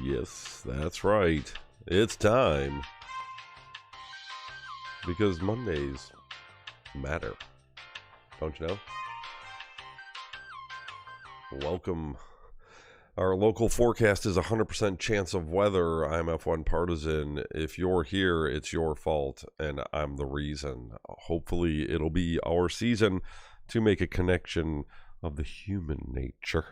Yes, that's right. It's time. Because Mondays matter. Don't you know? Welcome. Our local forecast is 100% chance of weather. I'm F1 Partisan. If you're here, it's your fault, and I'm the reason. Hopefully, it'll be our season to make a connection of the human nature.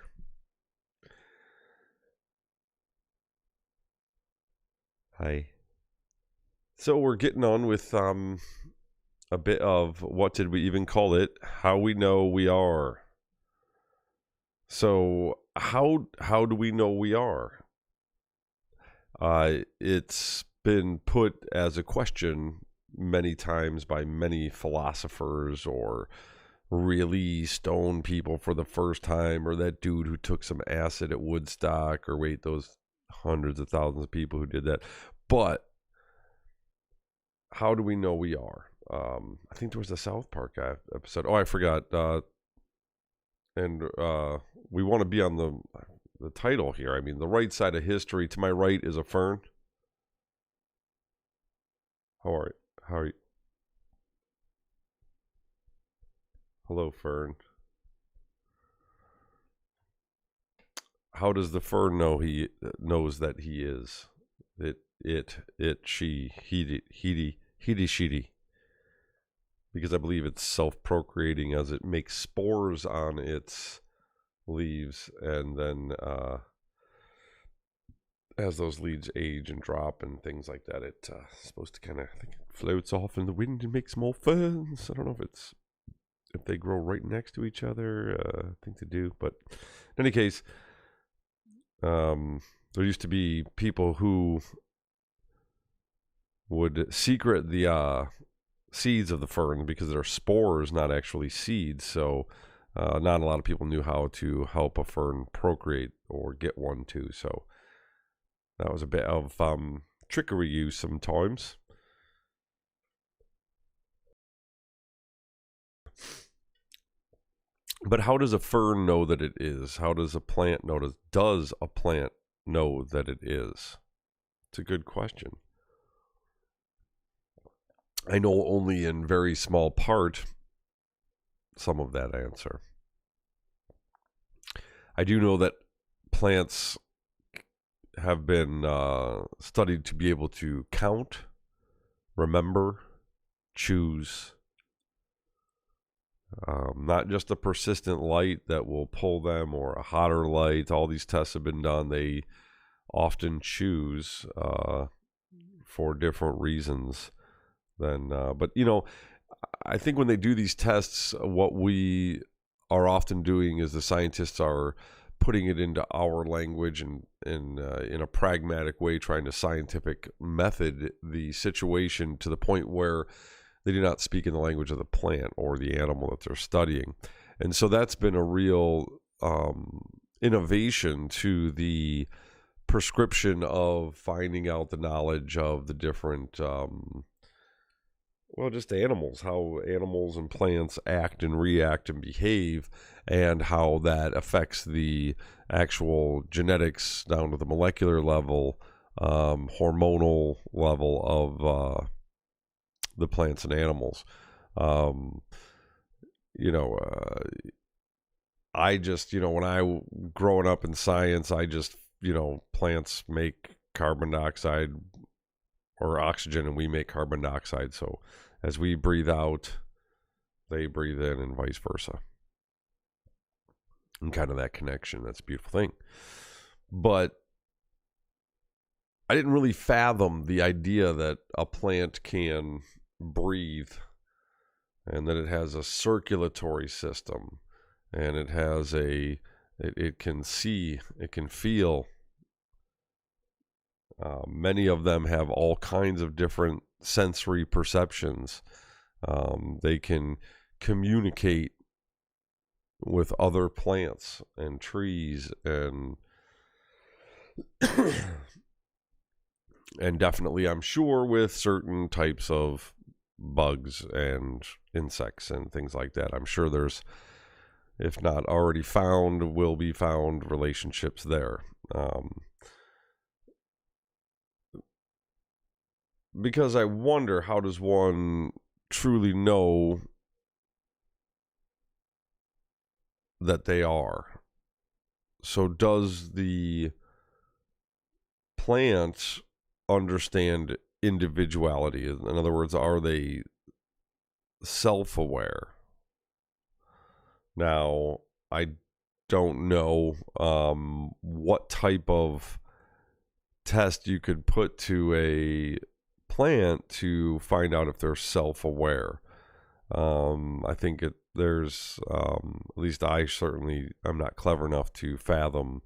Hi. So we're getting on with a bit of what did we even call it? How we know we are. So how do we know we are? It's been put as a question many times by many philosophers or really stoned people for the first time, or that dude who took some acid at Woodstock, or wait, those hundreds of thousands of people who did that. But how do we know we are? I think there was a South Park episode. Oh, I forgot. And we want to be on the title here. I mean, the right side of history. To my right is a fern. How are you? Hello, fern. How does the fern know he knows that he is? She, he, she. Because I believe it's self-procreating as it makes spores on its leaves, and then as those leaves age and drop and things like that, it's supposed to kind of, I think, it floats off in the wind and makes more ferns. I don't know if they grow right next to each other. I think they do, but in any case, there used to be people who would secret the seeds of the fern because they're spores, not actually seeds. So not a lot of people knew how to help a fern procreate or get one to. So that was a bit of trickery used sometimes. But how does a fern know that it is? How does a plant know? Does a plant know that it is? It's a good question. I know only in very small part some of that answer. I do know that plants have been studied to be able to count, remember, choose. Not just a persistent light that will pull them or a hotter light. All these tests have been done. They often choose for different reasons. But I think when they do these tests, what we are often doing is the scientists are putting it into our language and in a pragmatic way, trying to scientific method the situation to the point where they do not speak in the language of the plant or the animal that they're studying. And so that's been a real innovation to the prescription of finding out the knowledge of the different just animals, how animals and plants act and react and behave, and how that affects the actual genetics down to the molecular level, hormonal level of the plants and animals. I just, when I growing up in science, I just, plants make carbon dioxide or oxygen and we make carbon dioxide. So as we breathe out, they breathe in and vice versa. And kind of that connection, that's a beautiful thing. But I didn't really fathom the idea that a plant can breathe and that it has a circulatory system and it has it can see, it can feel. Many of them have all kinds of different sensory perceptions. They can communicate with other plants and trees and and definitely, I'm sure, with certain types of bugs and insects and things like that. I'm sure there's, if not already found, will be found relationships there. because I wonder, how does one truly know that they are? So does the plant understand individuality? In other words, are they self-aware? Now, I don't know what type of test you could put to a plant to find out if they're self-aware. I think there's at least I'm not clever enough to fathom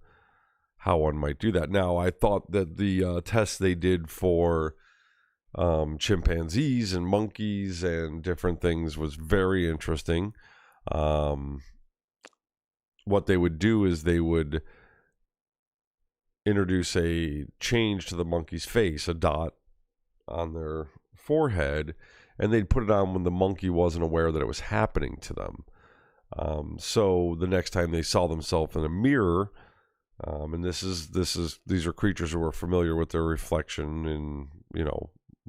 how one might do that. Now, I thought that the tests they did for chimpanzees and monkeys and different things was very interesting. What they would do is they would introduce a change to the monkey's face, a dot on their forehead, and they'd put it on when the monkey wasn't aware that it was happening to them. So the next time they saw themselves in a mirror, and these are creatures who are familiar with their reflection in,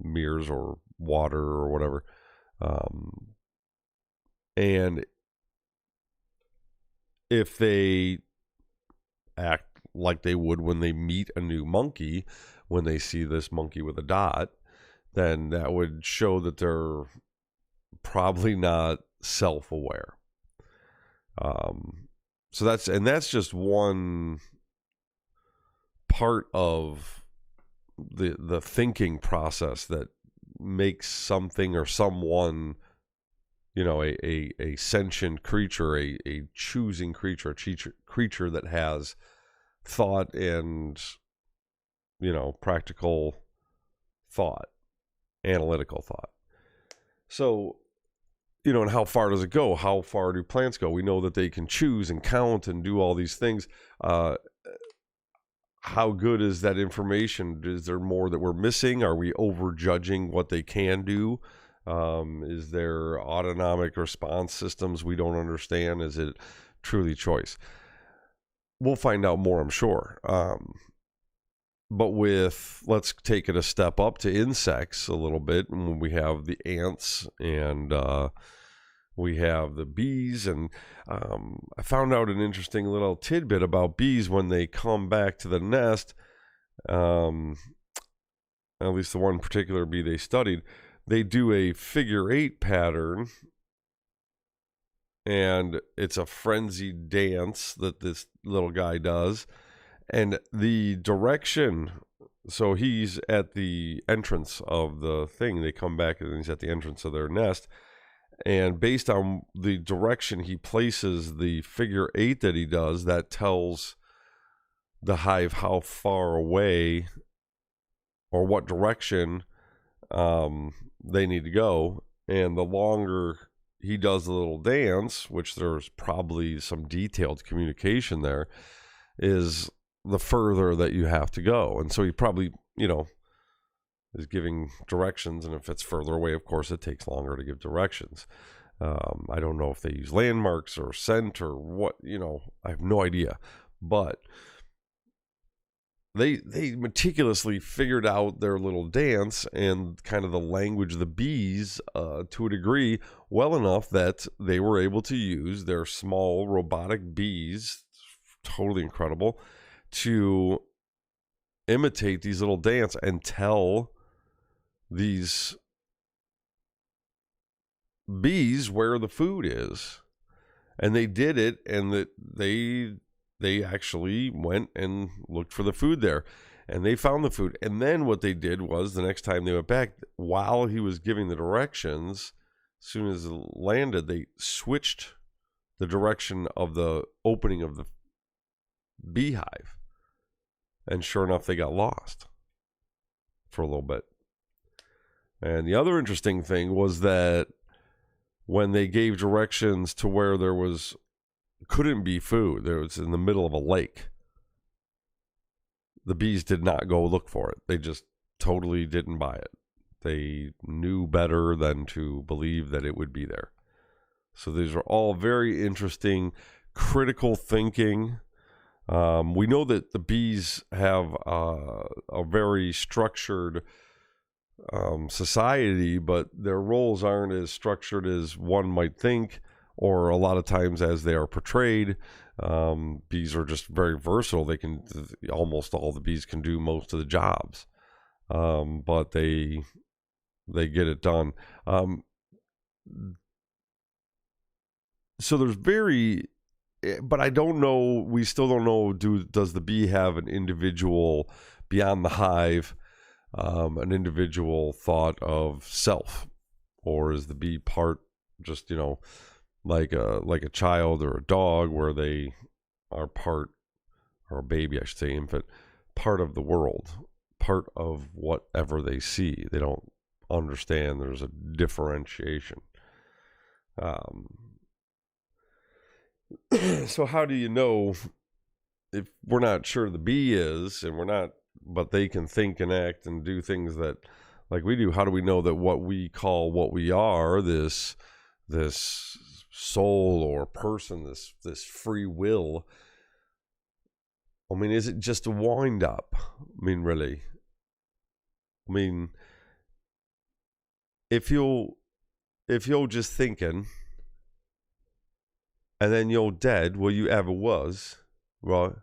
mirrors or water or whatever, and if they act like they would when they meet a new monkey, when they see this monkey with a dot, then that would show that they're probably not self-aware. So that's just one part of the thinking process that makes something or someone, a sentient creature, a choosing creature, a creature that has thought and, practical thought, analytical thought. So, and how far does it go? How far do plants go? We know that they can choose and count and do all these things. How good is that information? Is there more that we're missing? Are we overjudging what they can do? Is there autonomic response systems we don't understand? Is it truly choice? We'll find out more, I'm sure. But let's take it a step up to insects a little bit. And we have the ants and we have the bees. And I found out an interesting little tidbit about bees when they come back to the nest. At least the one particular bee they studied, they do a figure 8 pattern. And it's a frenzied dance that this little guy does. And the direction, so he's at the entrance of the thing. They come back and he's at the entrance of their nest. And based on the direction he places the figure 8 that he does, that tells the hive how far away or what direction they need to go. And the longer he does the little dance, which there's probably some detailed communication there, is the further that you have to go. And so he probably, is giving directions. And if it's further away, of course, it takes longer to give directions. I don't know if they use landmarks or scent or what, I have no idea. But they meticulously figured out their little dance and kind of the language of the bees to a degree well enough that they were able to use their small robotic bees, totally incredible, to imitate these little dance and tell these bees where the food is. And they did it, and that they actually went and looked for the food there, and they found the food. And then what they did was, the next time they went back, while he was giving the directions, as soon as it landed, they switched the direction of the opening of the beehive. And sure enough, they got lost for a little bit. And the other interesting thing was that when they gave directions to where there couldn't be food, there was in the middle of a lake, the bees did not go look for it. They just totally didn't buy it. They knew better than to believe that it would be there. So these are all very interesting, critical thinking. We know that the bees have a very structured society, but their roles aren't as structured as one might think, or a lot of times as they are portrayed. Bees are just very versatile. They can, almost all the bees can do most of the jobs, but they get it done. So there's but I don't know. We still don't know. Does the bee have an individual beyond the hive, an individual thought of self, or is the bee part just like a child or a dog, where they are part, or a baby, I should say, infant, part of the world, part of whatever they see. They don't understand there's a differentiation. So how do you know, if we're not sure the bee is, and we're not, but they can think and act and do things that like we do? How do we know that what we call what we are, this soul or person, this free will, I mean, is it just a wind up? I mean, really? I mean, if you're just thinking and then you're dead, well, you ever was, right?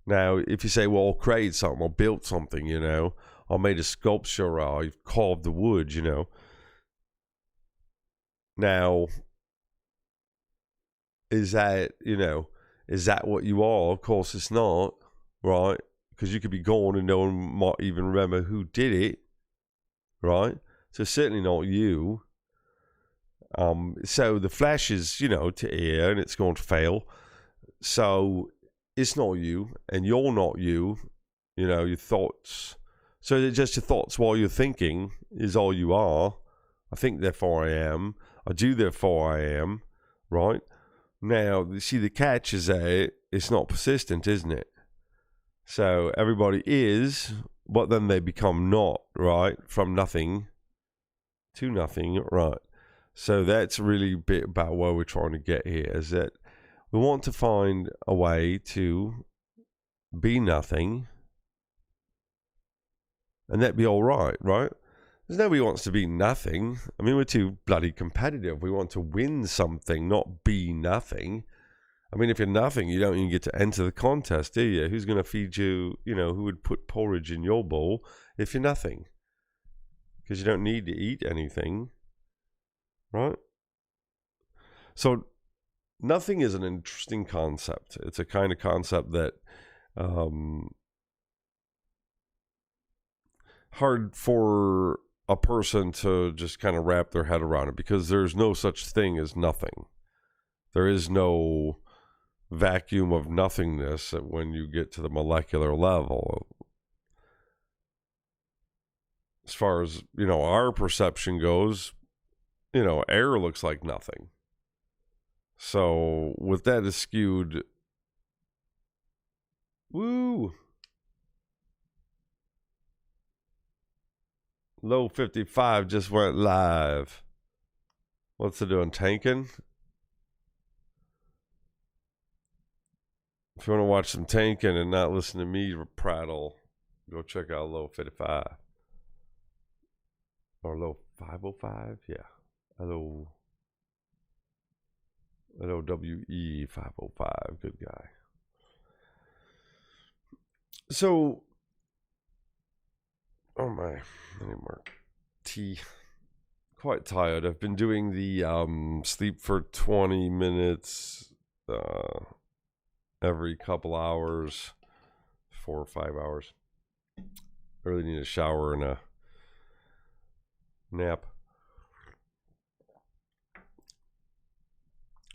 Now, if you say, well, I created something, I built something, I made a sculpture, or I carved the wood, Now, is that what you are? Of course it's not, right? Because you could be gone and no one might even remember who did it, right? So certainly not you. So the flesh is, to air, and it's going to fail. So it's not you, and you're not you. Your thoughts. So just your thoughts while you're thinking is all you are. I think, therefore I am. I do, therefore I am. Right? Now, you see, the catch is that it's not persistent, isn't it? So everybody is, but then they become not, right? From nothing to nothing, right? So that's really a bit about where we're trying to get here, is that we want to find a way to be nothing, and that'd be all right, right? Because nobody wants to be nothing. I mean, we're too bloody competitive. We want to win something, not be nothing. I mean, if you're nothing, you don't even get to enter the contest, do you? Who's going to feed you, who would put porridge in your bowl if you're nothing? Because you don't need to eat anything, right? So nothing is an interesting concept. It's a kind of concept that hard for a person to just kind of wrap their head around it, because there's no such thing as nothing. There is no vacuum of nothingness when you get to the molecular level. As far as, our perception goes, air looks like nothing. So with that skewed, woo, Low 55 just went live. What's it doing? Tanking? If you want to watch some tanking and not listen to me prattle, go check out Low 55. Or Low 505? Yeah. LOWE 505. Good guy. So, oh my, I need more tea. Quite tired. I've been doing the sleep for 20 minutes every couple hours, 4 or 5 hours. I really need a shower and a nap.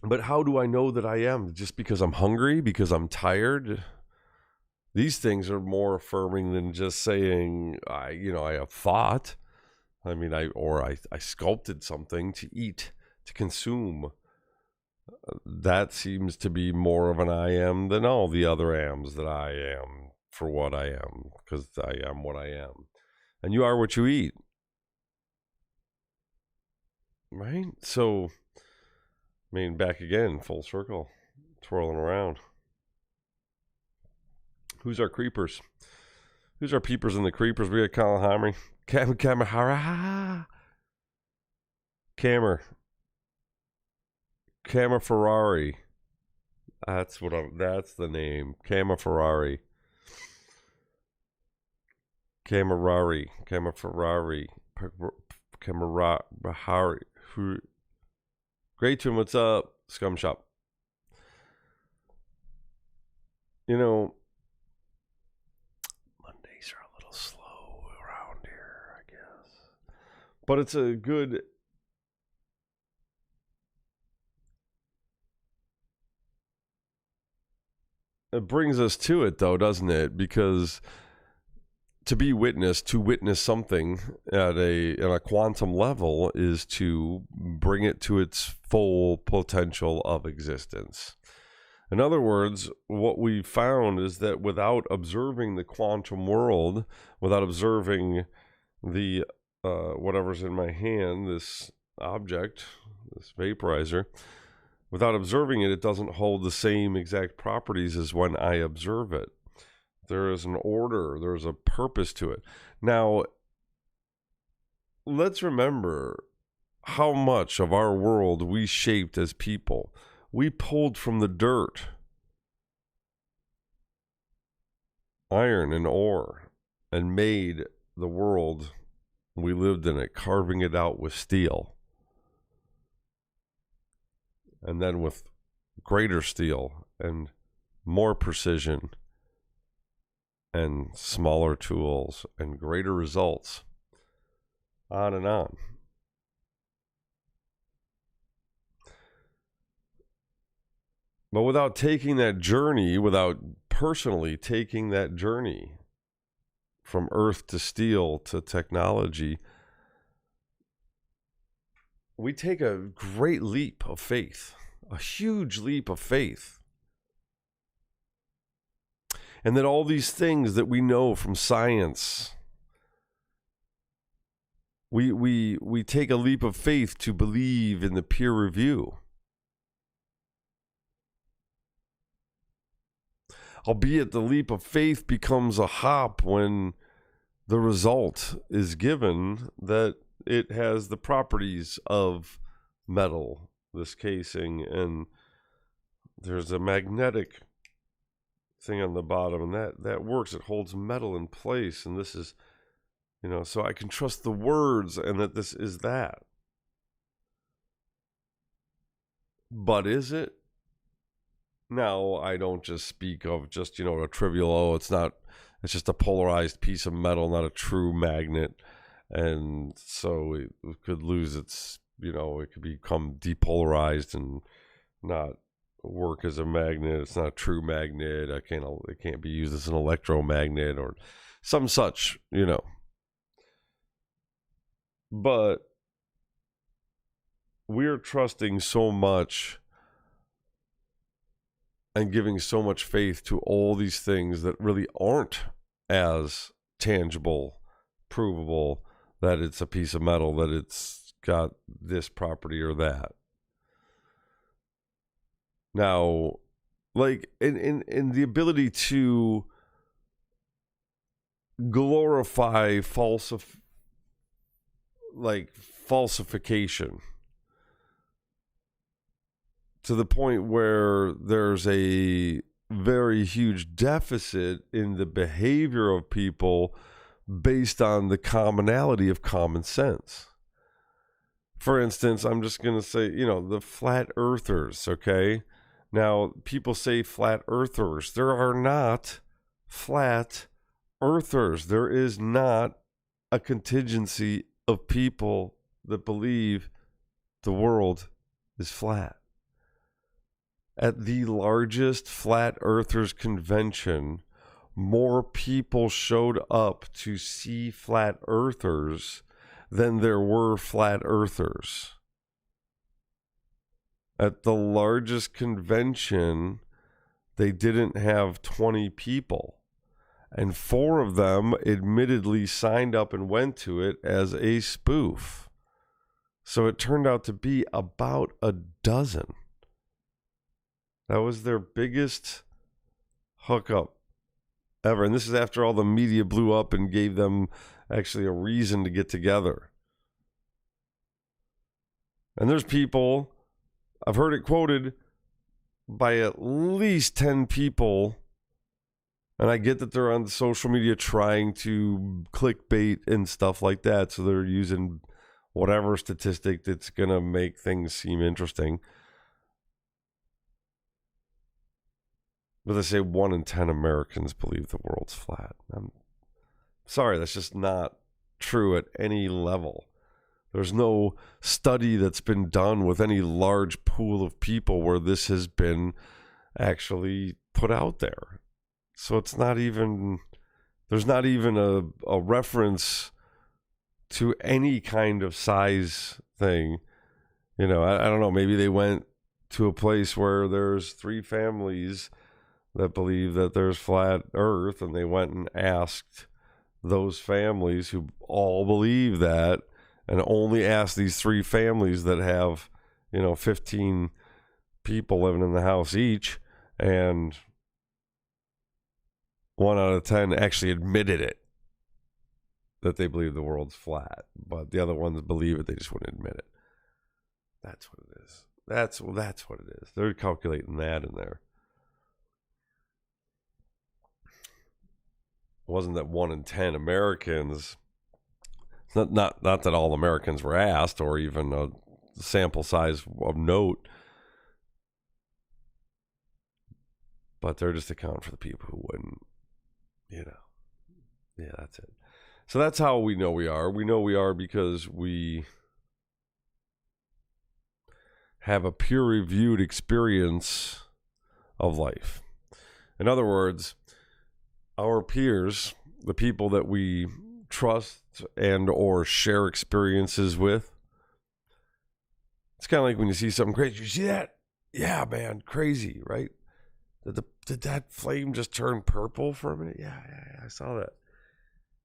But how do I know that I am? Just because I'm hungry? Because I'm tired? These things are more affirming than just saying I have thought. I mean, I sculpted something to eat, to consume. That seems to be more of an I am than all the other ams that I am for what I am, because I am what I am. And you are what you eat. Right? So, I mean, back again, full circle, twirling around. Who's our creepers? Who's our peepers and the creepers? We got Colin Hymer. Kamahara. Camera Ferrari. That's the name. Camera Ferrari. Camerari. Great tune, what's up? Scum Shop. You know, Mondays are a little slow around here, I guess. But it's a good... It brings us to it, though, doesn't it? Because to witness something at a quantum level is to bring it to its full potential of existence. In other words, what we found is that without observing the quantum world, without observing the whatever's in my hand, this object, this vaporizer, without observing it, it doesn't hold the same exact properties as when I observe it. There is an order, there's a purpose to it. Now, let's remember how much of our world we shaped as people. We pulled from the dirt iron and ore and made the world we lived in it, carving it out with steel. And then with greater steel and more precision and smaller tools and greater results, on and on. But without taking that journey, without personally taking that journey from earth to steel to technology, we take a great leap of faith, a huge leap of faith. And that all these things that we know from science, we take a leap of faith to believe in the peer review. Albeit the leap of faith becomes a hop when the result is given that it has the properties of metal, this casing, and there's a magnetic thing on the bottom, and that works. It holds metal in place, and this is, so I can trust the words and that this is that. But is it? Now, I don't just speak of just, a trivial, it's just a polarized piece of metal, not a true magnet. And so it could lose its, it could become depolarized and not work as a magnet. It's not a true magnet. It can't be used as an electromagnet or some such, But we're trusting so much and giving so much faith to all these things that really aren't as tangible, provable, that it's a piece of metal, that it's got this property or that. Now, like in the ability to glorify falsification to the point where there's a very huge deficit in the behavior of people based on the commonality of common sense. For instance, I'm just going to say, the flat earthers, okay? Now, people say flat earthers. There are not flat earthers. There is not a contingency of people that believe the world is flat. At the largest flat earthers convention, more people showed up to see flat earthers than there were flat earthers. At the largest convention, they didn't have 20 people. And 4 of them admittedly signed up and went to it as a spoof. So it turned out to be about a dozen. That was their biggest hookup ever. And this is after all the media blew up and gave them actually a reason to get together. And there's people, I've heard it quoted by at least 10 people, and I get that they're on social media trying to clickbait and stuff like that, so they're using whatever statistic that's going to make things seem interesting. But they say 1 in 10 Americans believe the world's flat. I'm sorry, that's just not true at any level. There's no study that's been done with any large pool of people where this has been actually put out there. So it's not even, there's not even a reference to any kind of size thing. You know, I don't know, maybe they went to a place where there's 3 families that believe that there's flat earth, and they went and asked those families who all believe that, and only asked these 3 families that have, 15 people living in the house each, and 1 out of 10 actually admitted it, that they believe the world's flat, but the other ones believe it, they just wouldn't admit it. That's what it is. That's what it is. They're calculating that in there. It wasn't that 1 in 10 Americans, not that all Americans were asked, or even a sample size of note, but they're just accounting for the people who wouldn't, Yeah, that's it. So that's how we know we are. We know we are because we have a peer-reviewed experience of life. In other words, our peers, the people that we trust and or share experiences with, it's kind of like when you see something crazy. You see that? Yeah, man, crazy, right? Did that flame just turn purple for a minute? Yeah, I saw that.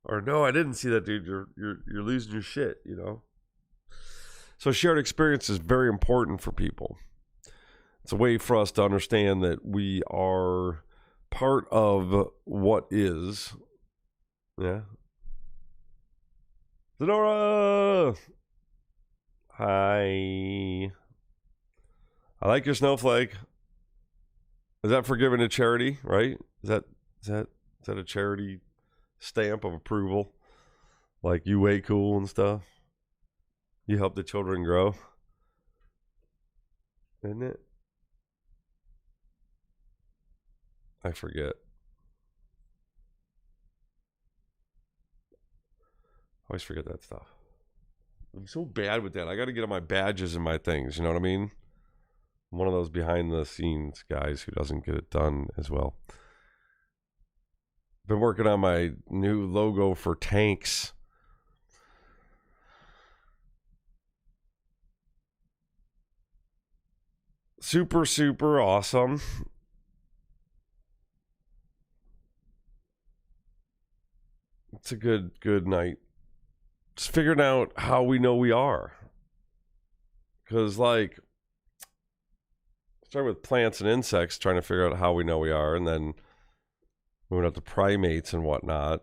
Or no, I didn't see that, dude. You're losing your shit, So shared experience is very important for people. It's a way for us to understand that we are part of what is. Yeah. Sonora! Hi. I like your snowflake. Is that for giving to charity, right? Is that a charity stamp of approval? Like, you way cool and stuff? You help the children grow? Isn't it? I forget. I always forget that stuff. I'm so bad with that. I got to get on my badges and my things. You know what I mean? I'm one of those behind the scenes guys who doesn't get it done as well. Been working on my new logo for tanks. Super, super awesome. It's a good night. Just figuring out how we know we are. Because, start with plants and insects, trying to figure out how we know we are, and then moving up to primates and whatnot.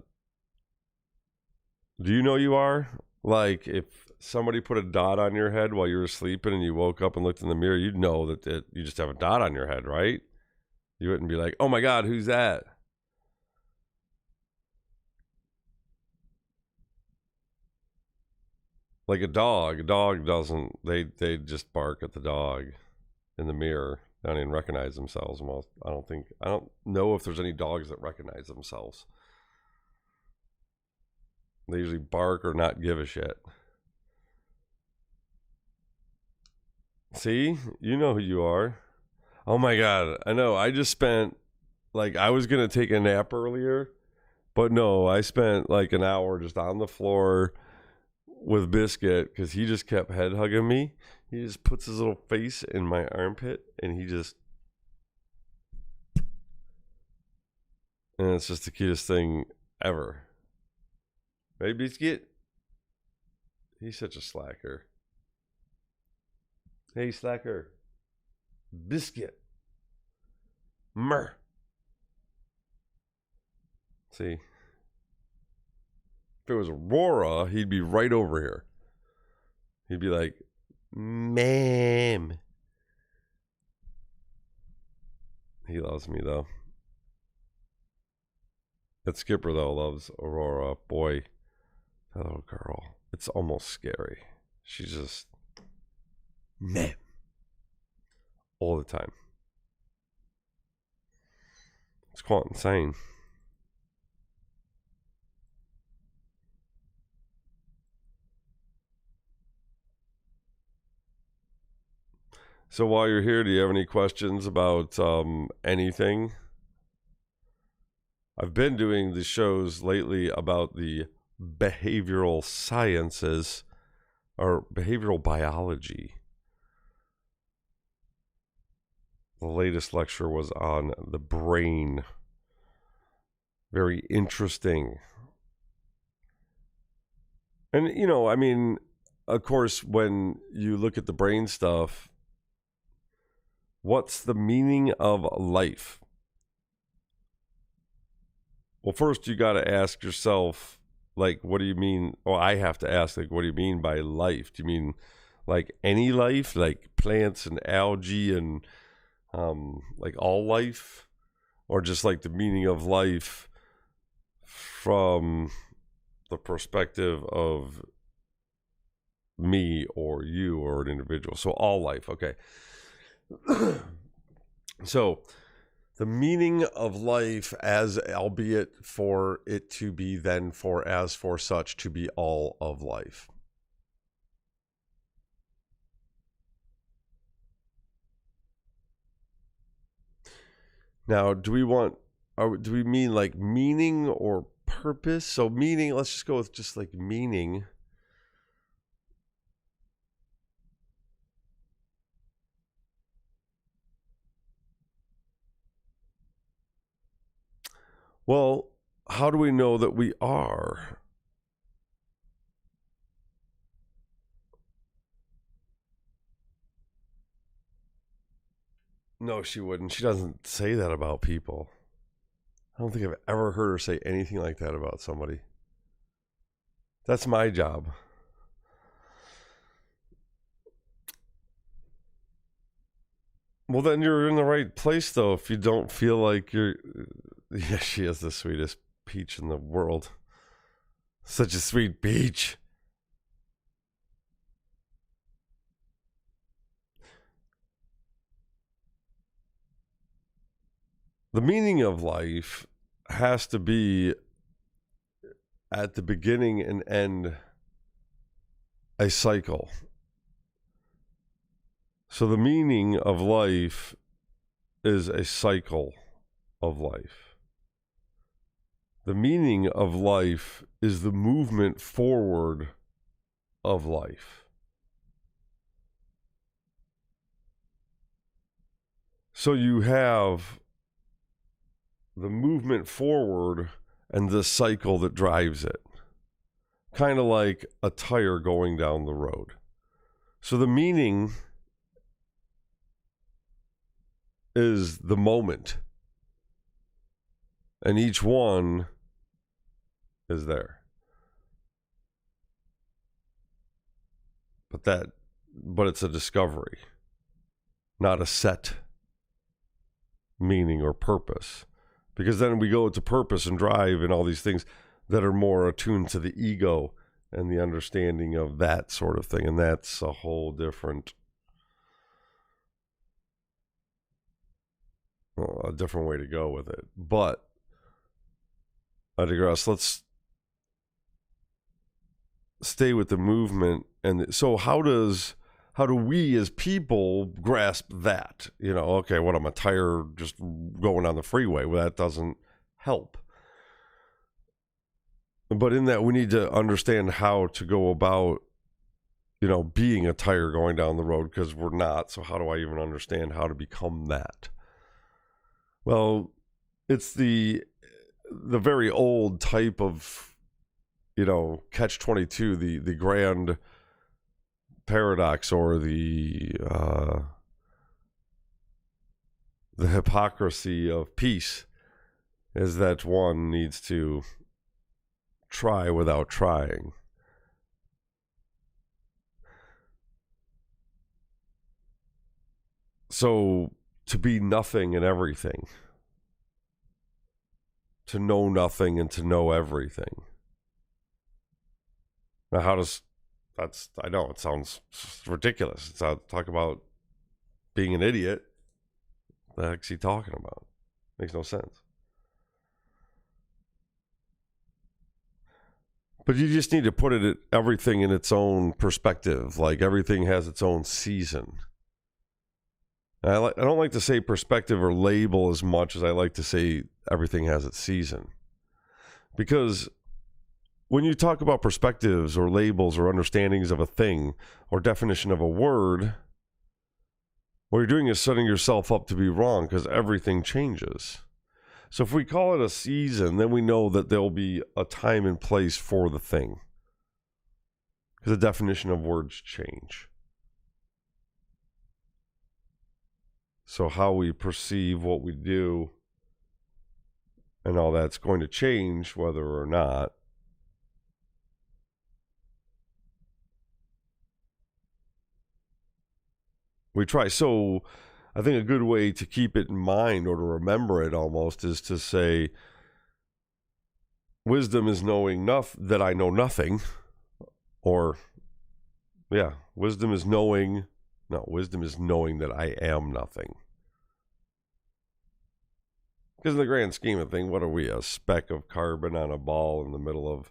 Do you know you are? Like, if somebody put a dot on your head while you were sleeping and you woke up and looked in the mirror, you'd know that you just have a dot on your head, right? You wouldn't be like, oh my God, who's that? Like a dog doesn't, they just bark at the dog in the mirror. They don't even recognize themselves. I don't know if there's any dogs that recognize themselves. They usually bark or not give a shit. See? You know who you are. Oh my God. I know. I just spent, I was going to take a nap earlier, but no, I spent an hour just on the floor with Biscuit because he just kept head hugging me. He just puts his little face in my armpit and and it's just the cutest thing ever. Right, Biscuit? He's such a slacker. Hey, slacker. Biscuit. Mer. See? If it was Aurora, he'd be right over here. He'd be like, ma'am. He loves me, though. That Skipper, though, loves Aurora. Boy, that little girl. It's almost scary. She's just, ma'am. All the time. It's quite insane. So while you're here, do you have any questions about anything? I've been doing the shows lately about the behavioral sciences or behavioral biology. The latest lecture was on the brain. Very interesting. And, you know, I mean, of course, when you look at the brain stuff, what's the meaning of life? Well, first you got to ask yourself, like, what do you mean? Oh, I have to ask, like, what do you mean by life? Do you mean like any life, like plants and algae and like all life? Or just like the meaning of life from the perspective of me or you or an individual? So all life, okay. So the meaning of life, as albeit for it to be then for as for such to be all of life. Now, do we mean like meaning or purpose? So meaning, let's just go with just like meaning. Well, how do we know that we are? No, she wouldn't. She doesn't say that about people. I don't think I've ever heard her say anything like that about somebody. That's my job. Well, then you're in the right place, though, if you don't feel like you're... Yeah, she is the sweetest peach in the world. Such a sweet peach. The meaning of life has to be at the beginning and end a cycle. So the meaning of life is a cycle of life. The meaning of life is the movement forward of life. So you have the movement forward and the cycle that drives it. Kind of like a tire going down the road. So the meaning is the moment. And each one is there. But it's a discovery, not a set meaning or purpose. Because then we go to purpose and drive and all these things that are more attuned to the ego and the understanding of that sort of thing. And that's a whole different, a different way to go with it. But I digress. Let's stay with the movement. And so how do we as people grasp that? You know, okay, what, I'm a tire just going on the freeway. Well, that doesn't help. But in that, we need to understand how to go about, you know, being a tire going down the road, because we're not. So how do I even understand how to become that? Well, it's the very old type of, you know, catch-22, the grand paradox, or the hypocrisy of peace, is that one needs to try without trying. So to be nothing and everything, to know nothing and to know everything. Now, I know it sounds ridiculous. Talk about being an idiot. What the heck's he talking about? Makes no sense. But you just need to put everything in its own perspective. Like everything has its own season. And I don't like to say perspective or label as much as I like to say everything has its season. Because when you talk about perspectives or labels or understandings of a thing or definition of a word, what you're doing is setting yourself up to be wrong because everything changes. So if we call it a season, then we know that there'll be a time and place for the thing. Because the definition of words change. So how we perceive what we do and all that's going to change whether or not. We try. So I think a good way to keep it in mind or to remember it almost is to say, wisdom is knowing that I know nothing. Or, wisdom is knowing that I am nothing. Because in the grand scheme of things, what are we? A speck of carbon on a ball in the middle of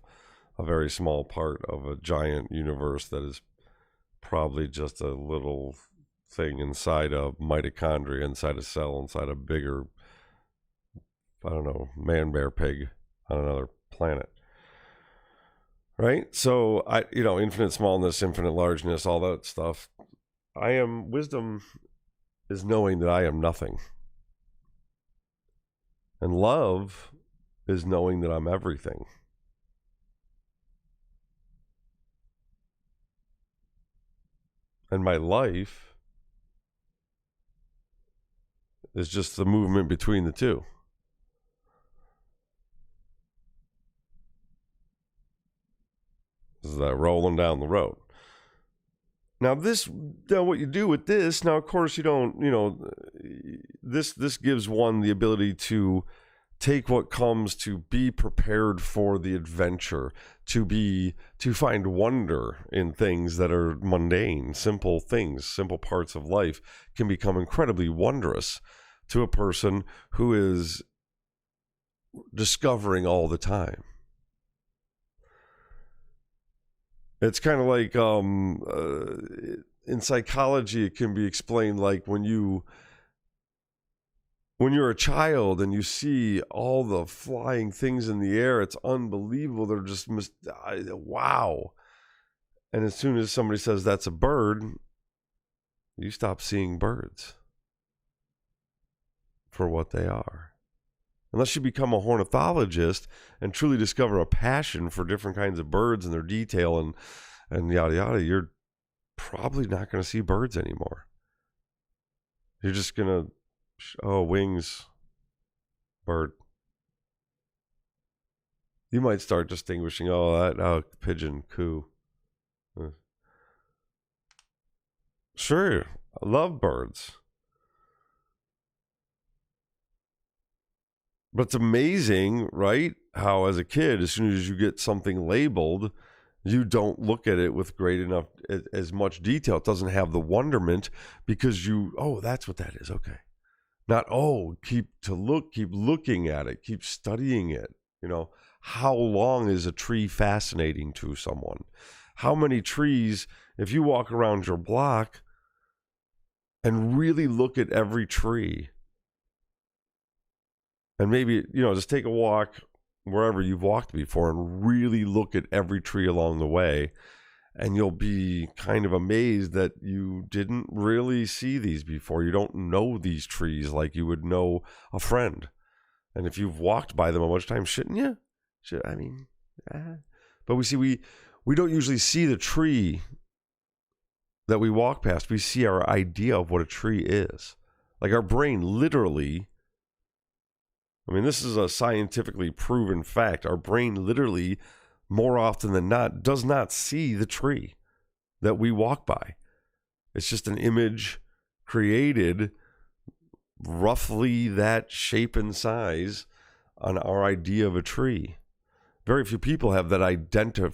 a very small part of a giant universe that is probably just a little thing inside a mitochondria, inside a cell, inside a bigger, man, bear, pig on another planet. Right? So, infinite smallness, infinite largeness, all that stuff. Wisdom is knowing that I am nothing. And love is knowing that I'm everything. And my life is just the movement between the two. This is that rolling down the road. Now what you do with this, now of course you don't, this gives one the ability to take what comes, to be prepared for the adventure, to find wonder in things that are mundane, simple things, simple parts of life can become incredibly wondrous to a person who is discovering all the time. It's kind of like in psychology, it can be explained like when you're a child and you see all the flying things in the air, it's unbelievable. They're just wow. And as soon as somebody says that's a bird, you stop seeing birds for what they are. Unless you become a ornithologist and truly discover a passion for different kinds of birds and their detail and yada yada, you're probably not going to see birds anymore. You're just going to, wings, bird. You might start distinguishing, pigeon, coo. Sure, I love birds. But it's amazing, right? How as a kid, as soon as you get something labeled, you don't look at it with as much detail. It doesn't have the wonderment because that's what that is. Okay. Not, keep looking at it, keep studying it. How long is a tree fascinating to someone? How many trees, if you walk around your block and really look at every tree, and maybe, just take a walk wherever you've walked before and really look at every tree along the way. And you'll be kind of amazed that you didn't really see these before. You don't know these trees like you would know a friend. And if you've walked by them a bunch of times, shouldn't you? But we don't usually see the tree that we walk past. We see our idea of what a tree is. Like our brain literally, this is a scientifically proven fact. Our brain literally more often than not, does not see the tree that we walk by. It's just an image created roughly that shape and size on our idea of a tree. Very few people have that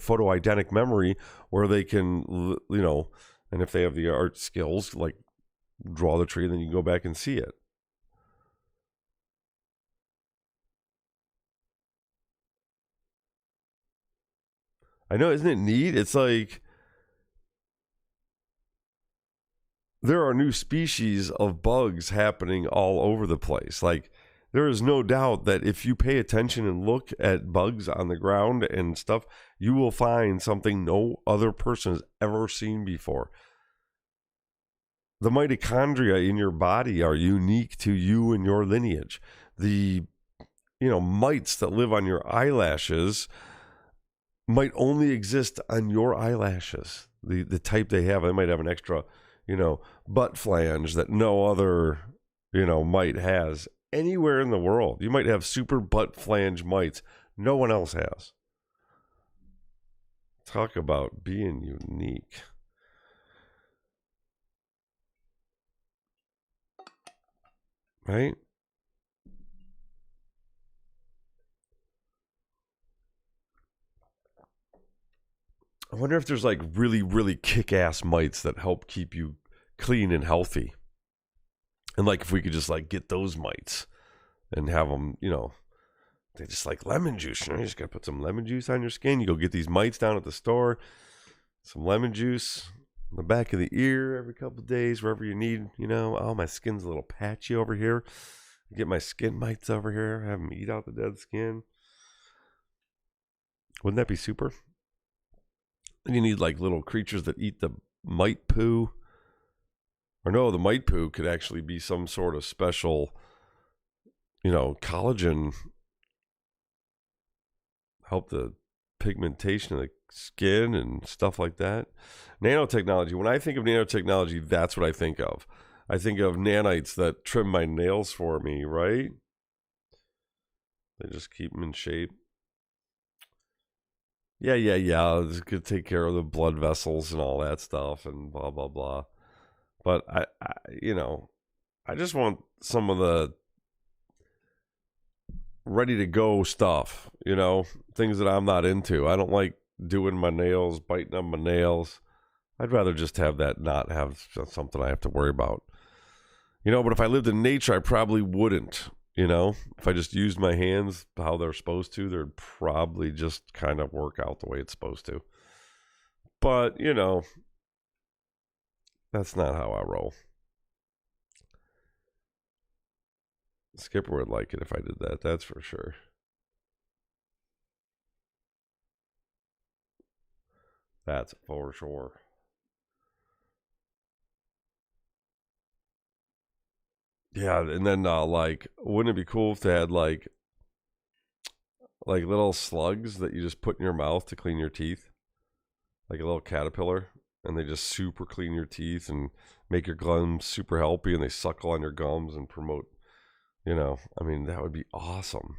photo identic memory where they can, and if they have the art skills, like draw the tree, then you go back and see it. I know, isn't it neat? It's like there are new species of bugs happening all over the place. Like, there is no doubt that if you pay attention and look at bugs on the ground and stuff, you will find something no other person has ever seen before. The mitochondria in your body are unique to you and your lineage. The, mites that live on your eyelashes might only exist on your eyelashes. The type they have, they might have an extra, butt flange that no other, mite has anywhere in the world. You might have super butt flange mites no one else has. Talk about being unique. Right? I wonder if there's like really, really kick-ass mites that help keep you clean and healthy. And like if we could just like get those mites and have them, they just like lemon juice. You just got to put some lemon juice on your skin. You go get these mites down at the store, some lemon juice on the back of the ear every couple of days, wherever you need, oh, my skin's a little patchy over here. Get my skin mites over here, have them eat out the dead skin. Wouldn't that be super? And you need like little creatures that eat the mite poo. Or no, the mite poo could actually be some sort of special, collagen, help the pigmentation of the skin and stuff like that. Nanotechnology. When I think of nanotechnology, that's what I think of. I think of nanites that trim my nails for me, right? They just keep them in shape. Yeah. It's going to take care of the blood vessels and all that stuff and blah, blah, blah. But I just want some of the ready to go stuff, things that I'm not into. I don't like doing my nails, biting on my nails. I'd rather just have that, not have something I have to worry about. But if I lived in nature, I probably wouldn't. If I just used my hands how they're supposed to, they'd probably just kind of work out the way it's supposed to. But, that's not how I roll. Skipper would like it if I did that, that's for sure. That's for sure. Yeah, and then wouldn't it be cool if they had like little slugs that you just put in your mouth to clean your teeth? Like a little caterpillar, and they just super clean your teeth and make your gums super healthy, and they suckle on your gums and promote, that would be awesome.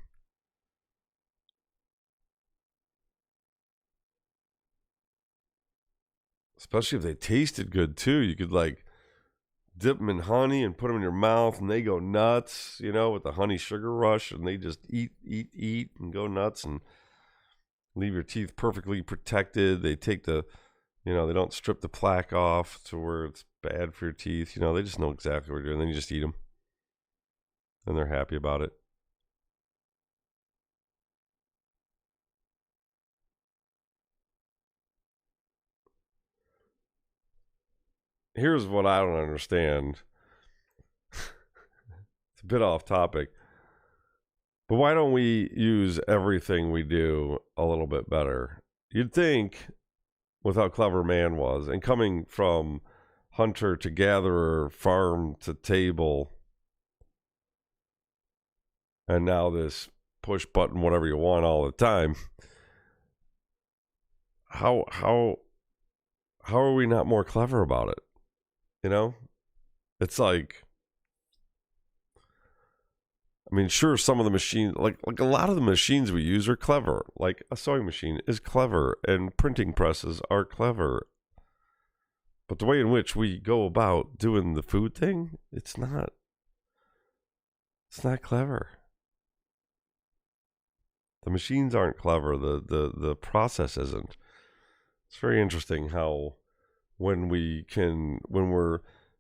Especially if they tasted good too. You could like dip them in honey and put them in your mouth, and they go nuts, with the honey sugar rush, and they just eat and go nuts and leave your teeth perfectly protected. They take the, they don't strip the plaque off to where it's bad for your teeth. They just know exactly what you're doing. Then you just eat them, and they're happy about it. Here's what I don't understand. It's a bit off topic. But why don't we use everything we do a little bit better? You'd think, with how clever man was, and coming from hunter to gatherer, farm to table, and now this push button, whatever you want all the time. How are we not more clever about it? It's like, I mean, sure, some of the machines, like a lot of the machines we use are clever. Like a sewing machine is clever, and printing presses are clever. But the way in which we go about doing the food thing, it's not clever. The machines aren't clever. The process isn't. It's very interesting how when we're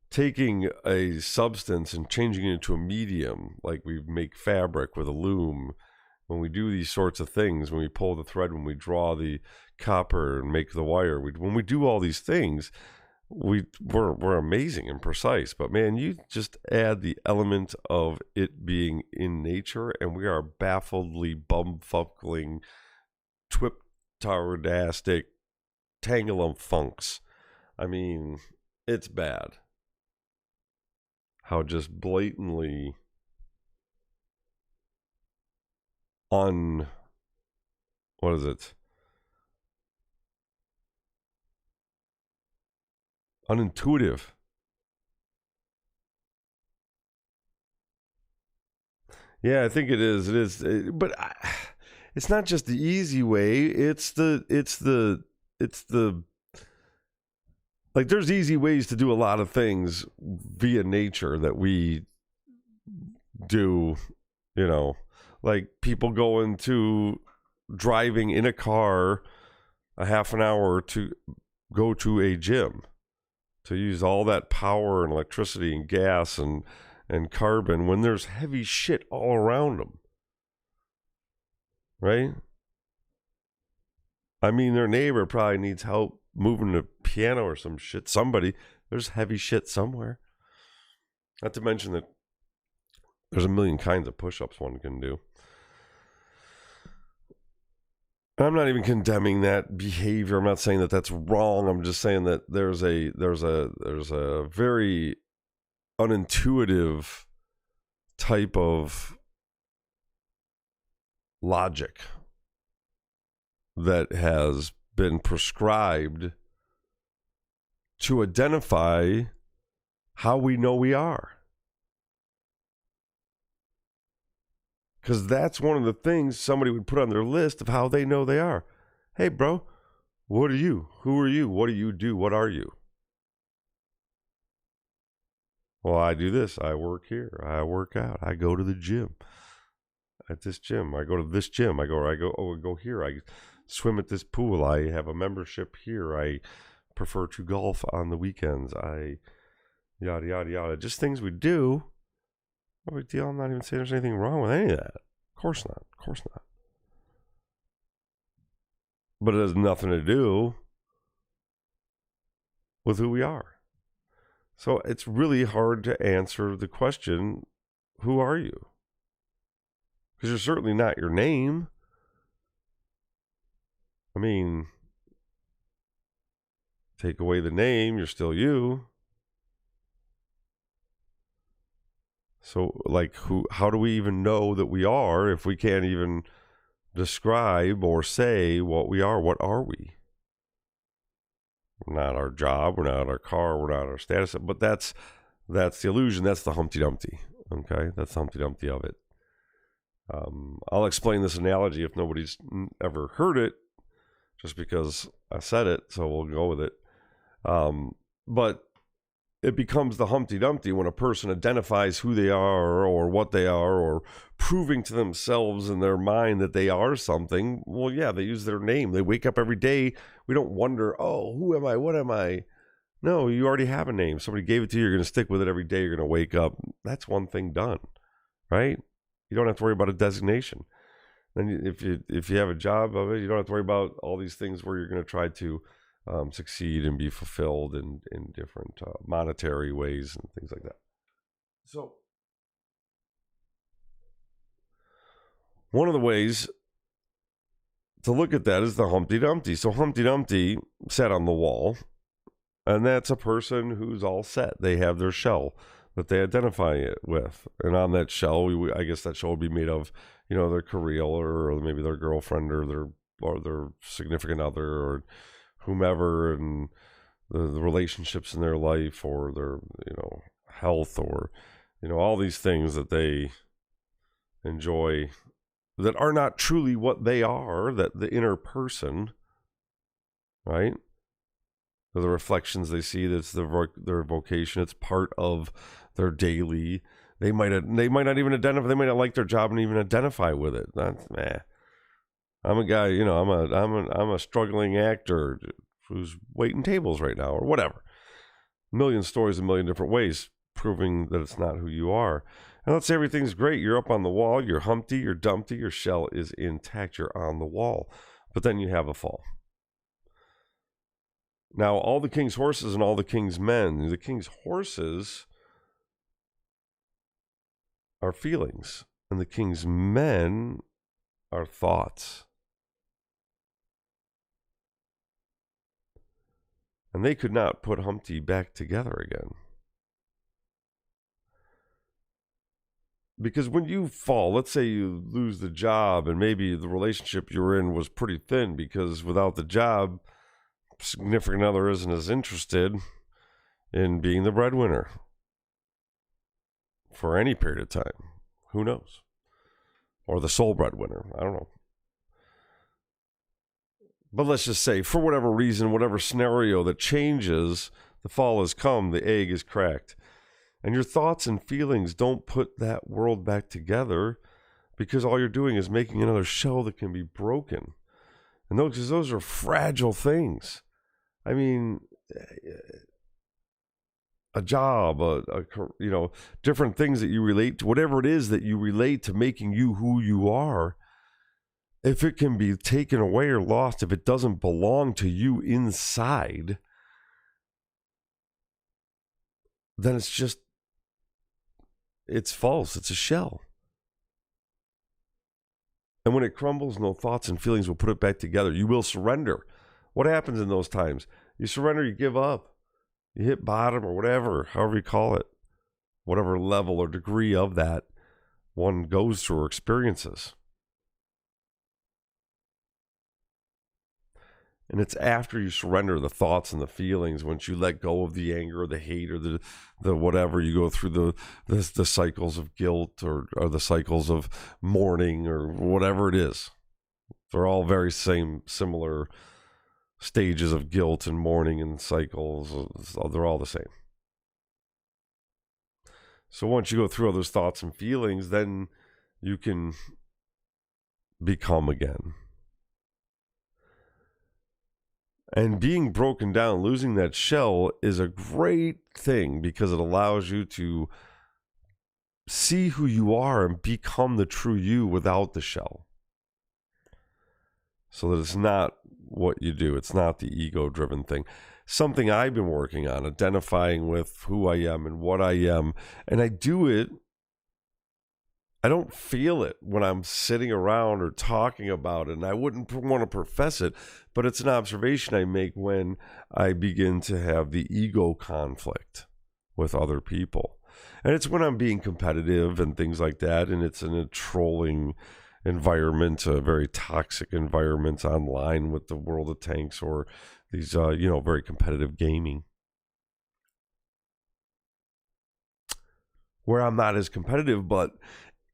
taking a substance and changing it into a medium, like we make fabric with a loom, when we do these sorts of things, when we pull the thread, when we draw the copper and make the wire, when we do all these things, we're amazing and precise. But man, you just add the element of it being in nature, and we are baffledly bumfuckling, twip-tardastic, tangulum funks. I mean, it's bad. How just blatantly unintuitive Yeah, I think it is. It is, but it's not just the easy way. It's the like. There's easy ways to do a lot of things via nature that we do. You know, like people going to driving in a car a half an hour to go to a gym, to use all that power and electricity and gas and carbon when there's heavy shit all around them, right? I mean, their neighbor probably needs help moving a piano or some shit. There's heavy shit somewhere. Not to mention that there's a million kinds of push-ups one can do. I'm not even condemning that behavior. I'm not saying that that's wrong. I'm just saying that there's a very unintuitive type of logic that has been prescribed to identify how we know we are. Because that's one of the things somebody would put on their list of how they know they are. Hey, bro, what are you? Who are you? What do you do? What are you? Well, I do this. I work here. I work out. I go to the gym. At this gym. I go to this gym. I go here. I swim at this pool. I have a membership here. I prefer to golf on the weekends. I yada, yada, yada. Just things we do. No big deal. I'm not even saying there's anything wrong with any of that. Of course not. Of course not. But it has nothing to do with who we are. So it's really hard to answer the question, who are you? Because you're certainly not your name. I mean, take away the name, you're still you. So, like, how do we even know that we are if we can't even describe or say what we are? What are we? We're not our job, we're not our car, we're not our status. But that's the illusion. That's the Humpty Dumpty. Okay, that's the Humpty Dumpty of it. I'll explain this analogy if nobody's ever heard it, just because I said it, so we'll go with it. But it becomes the Humpty Dumpty when a person identifies who they are or what they are, or proving to themselves in their mind that they are something. Well, yeah, they use their name. They wake up every day. We don't wonder, oh, who am I? What am I? No, you already have a name. Somebody gave it to you. You're going to stick with it every day. You're going to wake up. That's one thing done, right? You don't have to worry about a designation. And if you have a job of it, you don't have to worry about all these things where you're going to try to succeed and be fulfilled in different monetary ways and things like that. So one of the ways to look at that is the Humpty Dumpty. So Humpty Dumpty sat on the wall, and that's a person who's all set. They have their shell that they identify it with. And on that shell, I guess that shell would be made of, their career, or maybe their girlfriend, or their significant other, or whomever, and the relationships in their life, or their, health, or, all these things that they and joy that are not truly what they are, that the inner person, right? The reflections they see, that's their vocation. It's part of their daily. They might not even identify. They might not like their job and even identify with it. I'm a guy, I'm a struggling actor who's waiting tables right now, or whatever. A million stories, a million different ways, proving that it's not who you are. And let's say everything's great. You're up on the wall. You're Humpty. You're Dumpty. Your shell is intact. You're on the wall. But then you have a fall. Now, all the king's horses and all the king's men, the king's horses are feelings, and the king's men are thoughts. And they could not put Humpty back together again. Because when you fall, let's say you lose the job, and maybe the relationship you were in was pretty thin, because without the job, significant other isn't as interested in being the breadwinner for any period of time. Who knows? Or the sole breadwinner. I don't know. But let's just say, for whatever reason, whatever scenario that changes, the fall has come, the egg is cracked. And your thoughts and feelings don't put that world back together, because all you're doing is making another shell that can be broken. And those are fragile things. I mean, a job, different things that you relate to, whatever it is that you relate to making you who you are, if it can be taken away or lost, if it doesn't belong to you inside, then it's false. It's a shell. And when it crumbles, no thoughts and feelings will put it back together. You will surrender. What happens in those times? You surrender, you give up. You hit bottom or whatever, however you call it. Whatever level or degree of that one goes through or experiences. And it's after you surrender the thoughts and the feelings, once you let go of the anger or the hate or the whatever, you go through the cycles of guilt or the cycles of mourning or whatever it is. They're all very similar stages of guilt and mourning and cycles. They're all the same. So once you go through all those thoughts and feelings, then you can become again. And being broken down, losing that shell, is a great thing, because it allows you to see who you are and become the true you without the shell. So that it's not what you do. It's not the ego-driven thing. Something I've been working on, identifying with who I am and what I am. And I do it. I don't feel it when I'm sitting around or talking about it, and I wouldn't want to profess it, but it's an observation I make when I begin to have the ego conflict with other people. And it's when I'm being competitive and things like that, and it's in a trolling environment, a very toxic environment online with the World of Tanks or these, very competitive gaming, where I'm not as competitive, but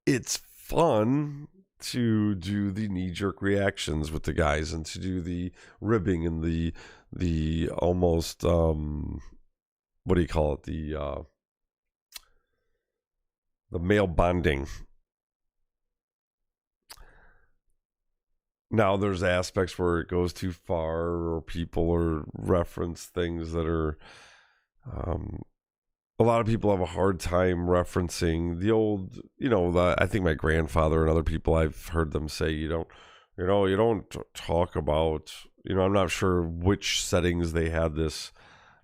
it's fun to do the knee-jerk reactions with the guys and to do the ribbing and the almost what do you call it, the male bonding. Now there's aspects where it goes too far, or people are reference things that are a lot of people have a hard time referencing the old, I think my grandfather and other people, I've heard them say, you don't talk about, I'm not sure which settings they had this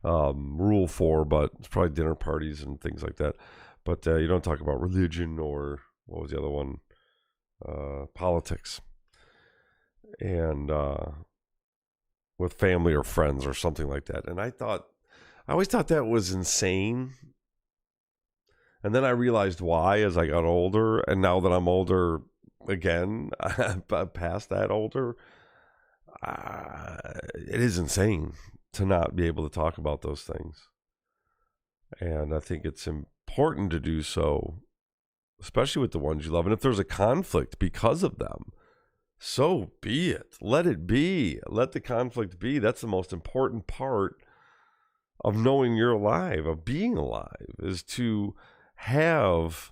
rule for, but it's probably dinner parties and things like that. But you don't talk about religion, or what was the other one? Politics. And with family or friends or something like that. And I always thought that was insane. And then I realized why as I got older. And now that I'm older again, past that older, it is insane to not be able to talk about those things. And I think it's important to do so especially with the ones you love. And if there's a conflict because of them, so be it. Let it be. Let the conflict be. That's the most important part of knowing you're alive, of being alive, is to have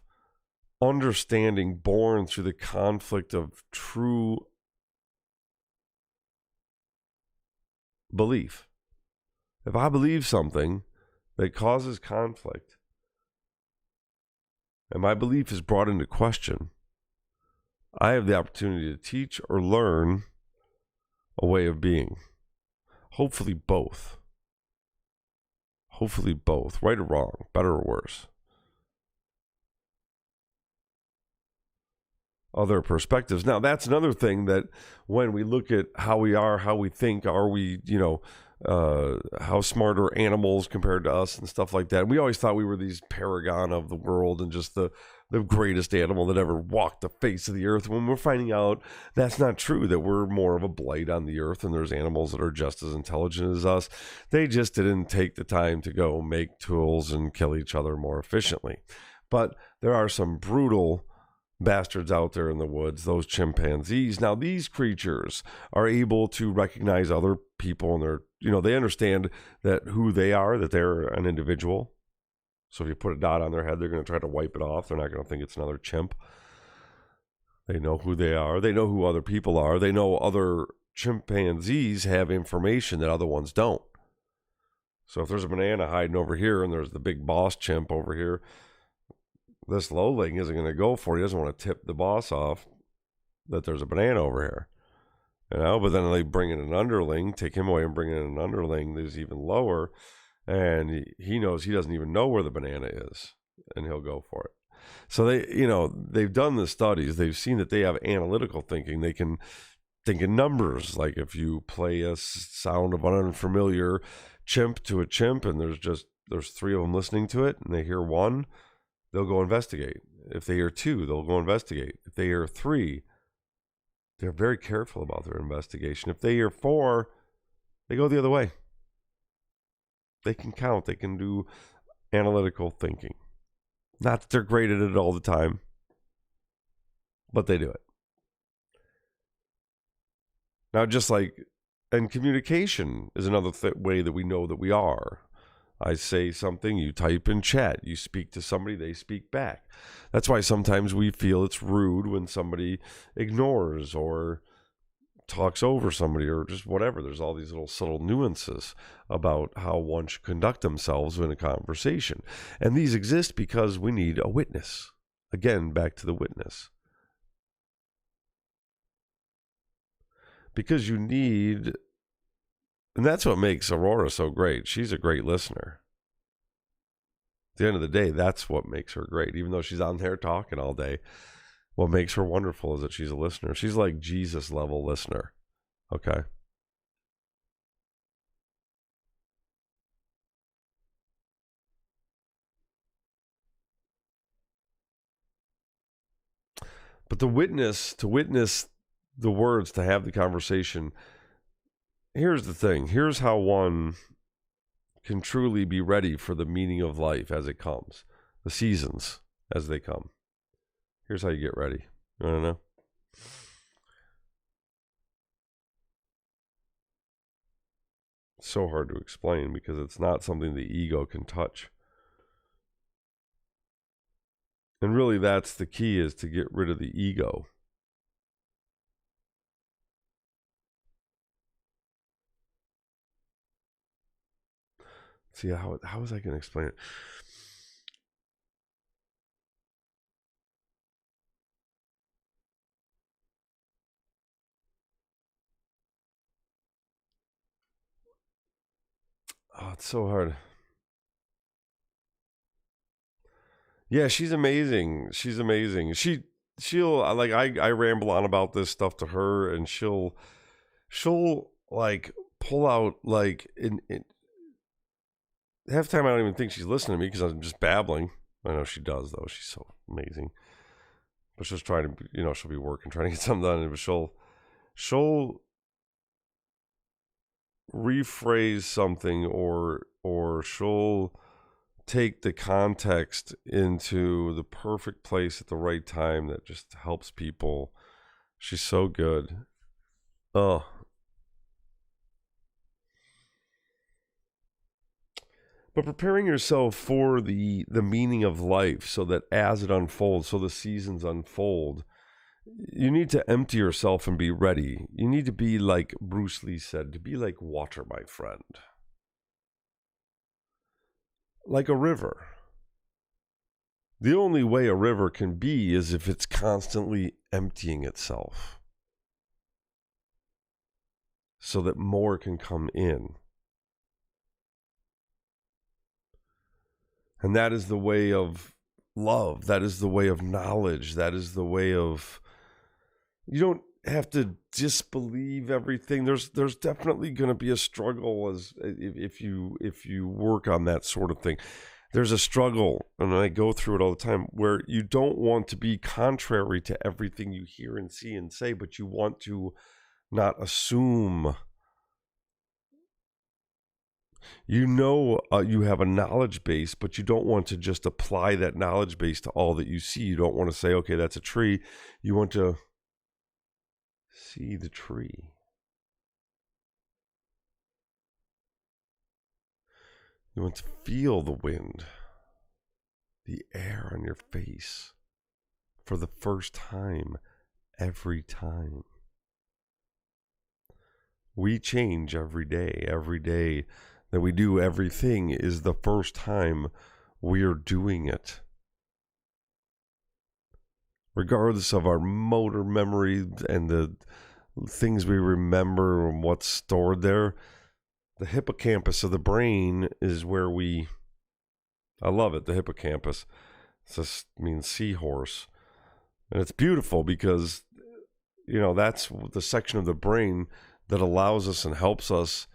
understanding born through the conflict of true belief. If I believe something that causes conflict, and my belief is brought into question, I have the opportunity to teach or learn a way of being. Hopefully both. Hopefully both. Right or wrong, better or worse. Other perspectives. Now, that's another thing that when we look at how we are, how we think, are we, how smart are animals compared to us and stuff like that. We always thought we were these paragon of the world and just the greatest animal that ever walked the face of the earth. When we're finding out that's not true, that we're more of a blight on the earth and there's animals that are just as intelligent as us. They just didn't take the time to go make tools and kill each other more efficiently. But there are some brutal bastards out there in the woods, those chimpanzees. Now, these creatures are able to recognize other people, and they understand that who they are, that they're an individual. So if you put a dot on their head, they're going to try to wipe it off. They're not going to think it's another chimp. They know who they are. They know who other people are. They know other chimpanzees have information that other ones don't. So if there's a banana hiding over here and there's the big boss chimp over here, this lowling isn't going to go for it. He doesn't want to tip the boss off that there's a banana over here. But then they bring in an underling, take him away and bring in an underling that's even lower. And he knows he doesn't even know where the banana is. And he'll go for it. So they've done the studies. They've seen that they have analytical thinking. They can think in numbers. Like if you play a sound of an unfamiliar chimp to a chimp and there's three of them listening to it and they hear one, they'll go investigate. If they hear two, they'll go investigate. If they hear three, they're very careful about their investigation. If they hear four, they go the other way. They can count. They can do analytical thinking. Not that they're great at it all the time, but they do it. Now, and communication is another way that we know that we are. I say something, you type in chat, you speak to somebody, they speak back. That's why sometimes we feel it's rude when somebody ignores or talks over somebody or just whatever. There's all these little subtle nuances about how one should conduct themselves in a conversation. And these exist because we need a witness. Again, back to the witness. Because you need... And that's what makes Aurora so great. She's a great listener. At the end of the day, that's what makes her great. Even though she's on there talking all day, what makes her wonderful is that she's a listener. She's like Jesus level listener. Okay? But to witness the words, to have the conversation... Here's the thing. Here's how one can truly be ready for the meaning of life as it comes. The seasons as they come. Here's how you get ready. You want to know? It's so hard to explain because it's not something the ego can touch. And really that's the key, is to get rid of the ego. See, how was I going to explain it? Oh, it's so hard. Yeah, she's amazing. She's amazing. She'll like I ramble on about this stuff to her, and she'll like pull out like in half the time I don't even think she's listening to me because I'm just babbling. I know she does though. She's so amazing. But she's trying to, she'll be working, trying to get something done, but she'll rephrase something or she'll take the context into the perfect place at the right time that just helps people. She's so good. Oh. But preparing yourself for the meaning of life so that as it unfolds, so the seasons unfold, you need to empty yourself and be ready. You need to be like Bruce Lee said, to be like water, my friend. Like a river. The only way a river can be is if it's constantly emptying itself so that more can come in. And that is the way of love. That is the way of knowledge. That is the way of... You don't have to disbelieve everything. There's definitely going to be a struggle if you work on that sort of thing. There's a struggle, and I go through it all the time, where you don't want to be contrary to everything you hear and see and say, but you want to not assume. You have a knowledge base, but you don't want to just apply that knowledge base to all that you see. You don't want to say, okay, that's a tree. You want to see the tree. You want to feel the wind, the air on your face for the first time, every time. We change every day. Every day that we do everything is the first time we're doing it. Regardless of our motor memory and the things we remember and what's stored there, the hippocampus of the brain is where I love it, the hippocampus. It just means seahorse. And it's beautiful because, that's the section of the brain that allows us and helps us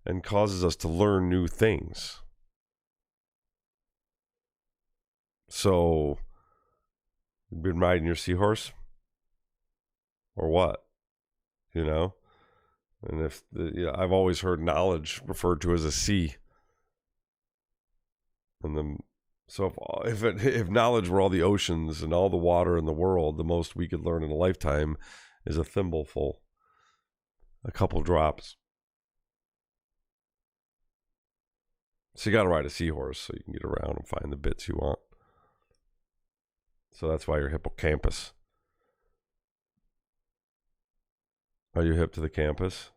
and causes us to learn new things. So, you've been riding your seahorse? Or what? And I've always heard knowledge referred to as a sea. And then, so if knowledge were all the oceans and all the water in the world, the most we could learn in a lifetime is a thimbleful, a couple drops. So you got to ride a seahorse so you can get around and find the bits you want. So that's why you're hippocampus. Are you hip to the campus?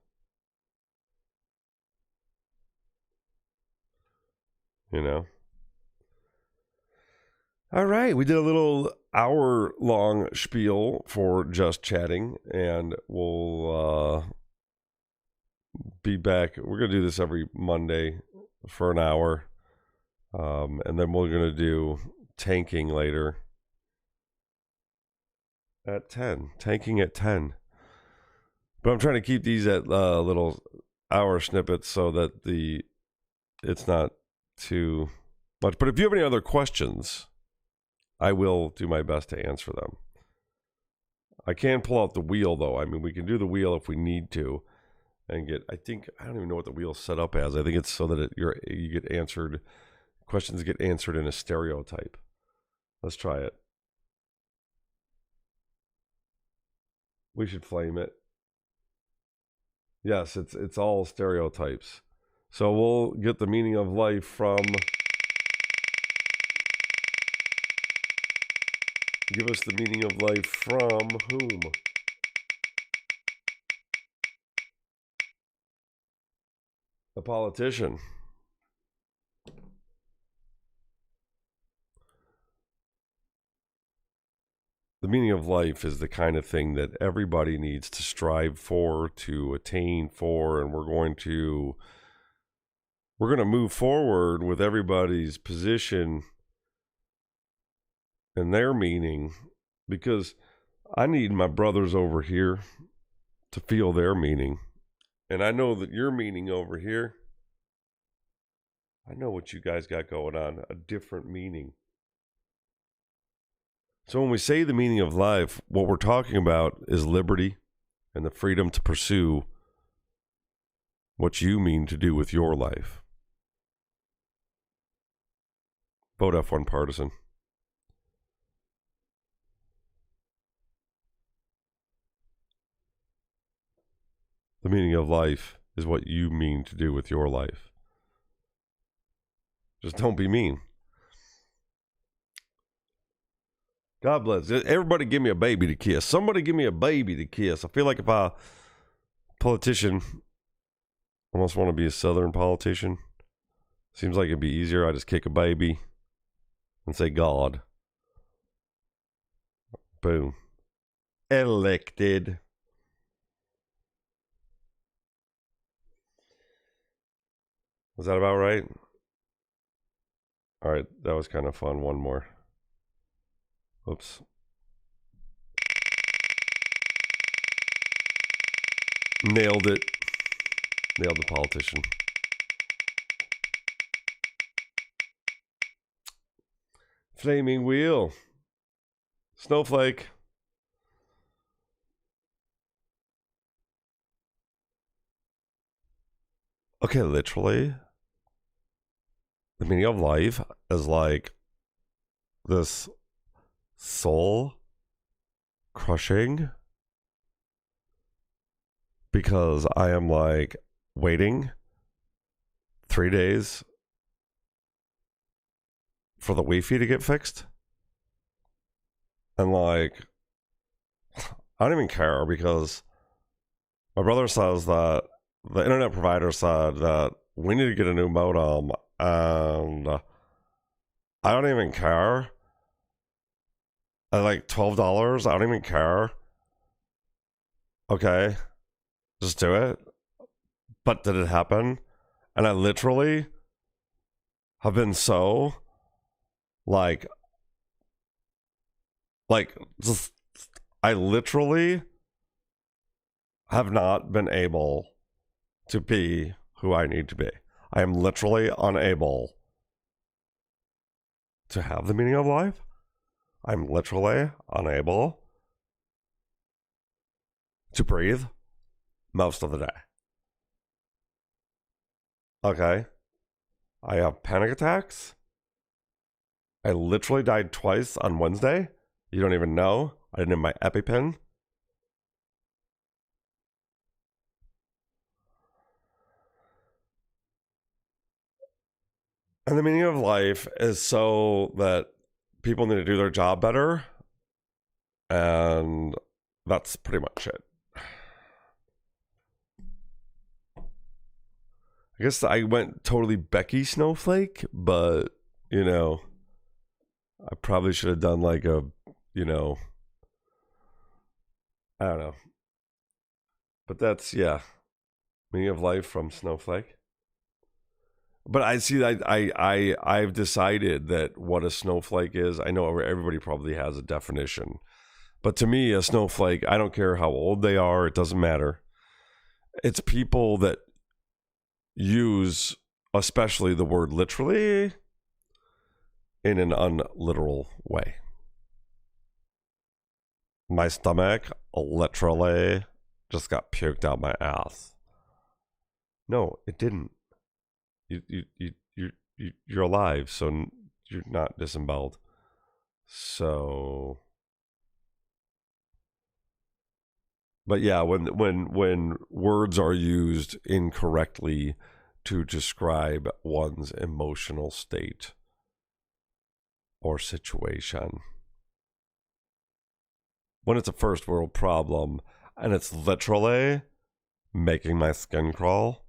All right, we did a little hour-long spiel for just chatting, and we'll be back. We're going to do this every Monday for an hour, and then we're going to do tanking later at 10. Tanking at 10. But I'm trying to keep these at little hour snippets so that it's not too much. But if you have any other questions, I will do my best to answer them. I can pull out the wheel, though. I mean, we can do the wheel if we need to, and I don't even know what the wheel's set up as. I think it's so that you get answered, questions get answered in a stereotype. Let's try it. We should flame it. Yes, it's all stereotypes. So we'll get the meaning of life from... Give us the meaning of life from whom? A politician. The meaning of life is the kind of thing that everybody needs to strive for, to attain for, and we're going to move forward with everybody's position and their meaning, because I need my brothers over here to feel their meaning. And I know that your meaning over here, I know what you guys got going on, a different meaning. So when we say the meaning of life, what we're talking about is liberty and the freedom to pursue what you mean to do with your life. Vote F1 partisan. The meaning of life is what you mean to do with your life. Just don't be mean. God bless. Everybody give me a baby to kiss. Somebody give me a baby to kiss. I feel like if a politician, almost want to be a Southern politician. Seems like it'd be easier. I just kick a baby and say God. Boom. Elected. Was that about right? All right, that was kind of fun. One more. Oops. Nailed it. Nailed the politician. Flaming wheel. Snowflake. Okay, literally, the meaning of life is like this soul crushing, because I am like waiting 3 days for the Wi-Fi to get fixed. And like, I don't even care, because my brother says that the internet provider said that we need to get a new modem, and I don't even care. At like $12, I don't even care. Okay, just do it. But did it happen? And I literally have been so like just, I literally have not been able to be who I need to be. I am literally unable to have the meaning of life. I'm literally unable to breathe most of the day. Okay. I have panic attacks. I literally died twice on Wednesday. You don't even know. I didn't have my EpiPen. And the meaning of life is so that people need to do their job better. And that's pretty much it. I guess I went totally Becky Snowflake, but, you know, I probably should have done like a, you know, I don't know. But that's, yeah, meaning of life from Snowflake. But I see that I've decided that what a snowflake is. I know everybody probably has a definition. But to me, a snowflake, I don't care how old they are. It doesn't matter. It's people that use, especially the word literally, in an unliteral way. My stomach literally just got puked out my ass. No, it didn't. You're alive, so you're not disemboweled. So, but yeah, when words are used incorrectly to describe one's emotional state or situation, when it's a first world problem and it's literally making my skin crawl.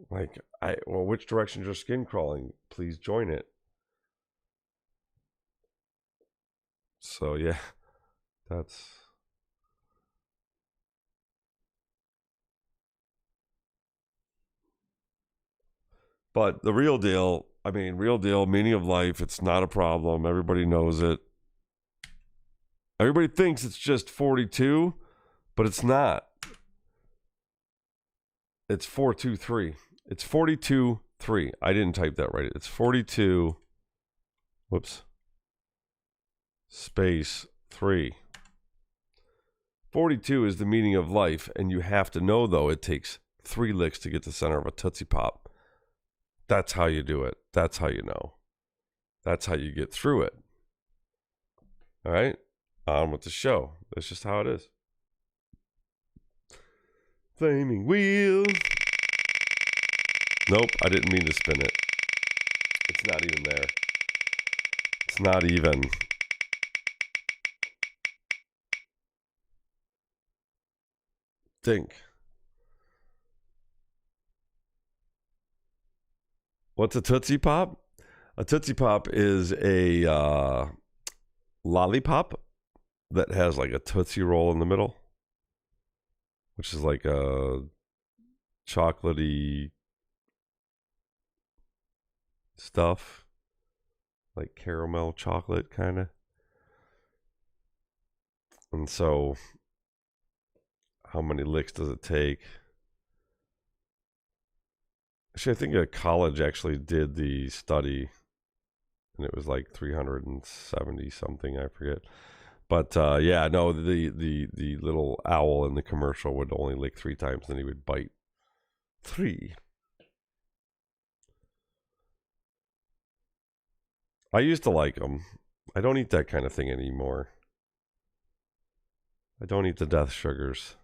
Like, well, which direction is your skin crawling? Please join it. So, yeah, that's... But the real deal, I mean, real deal, meaning of life, it's not a problem. Everybody knows it. Everybody thinks it's just 42, but it's not. It's 423. It's 42.3. I didn't type that right. It's 42. Whoops. Space 3. 42 is the meaning of life, and you have to know, though, it takes 3 licks to get to the center of a Tootsie Pop. That's how you do it. That's how you know. That's how you get through it. All right? On with the show. That's just how it is. Flaming wheel. Nope, I didn't mean to spin it. It's not even there. It's not even. Think. What's a Tootsie Pop? A Tootsie Pop is a lollipop that has like a Tootsie Roll in the middle, which is like a chocolatey stuff, like caramel chocolate kind of. And so, how many licks does it take? Actually, I think a college actually did the study, and it was like 370 something. I forget. But yeah, no, the little owl in the commercial would only lick 3 times, then he would bite 3. I used to like them. I don't eat that kind of thing anymore. I don't eat the death sugars.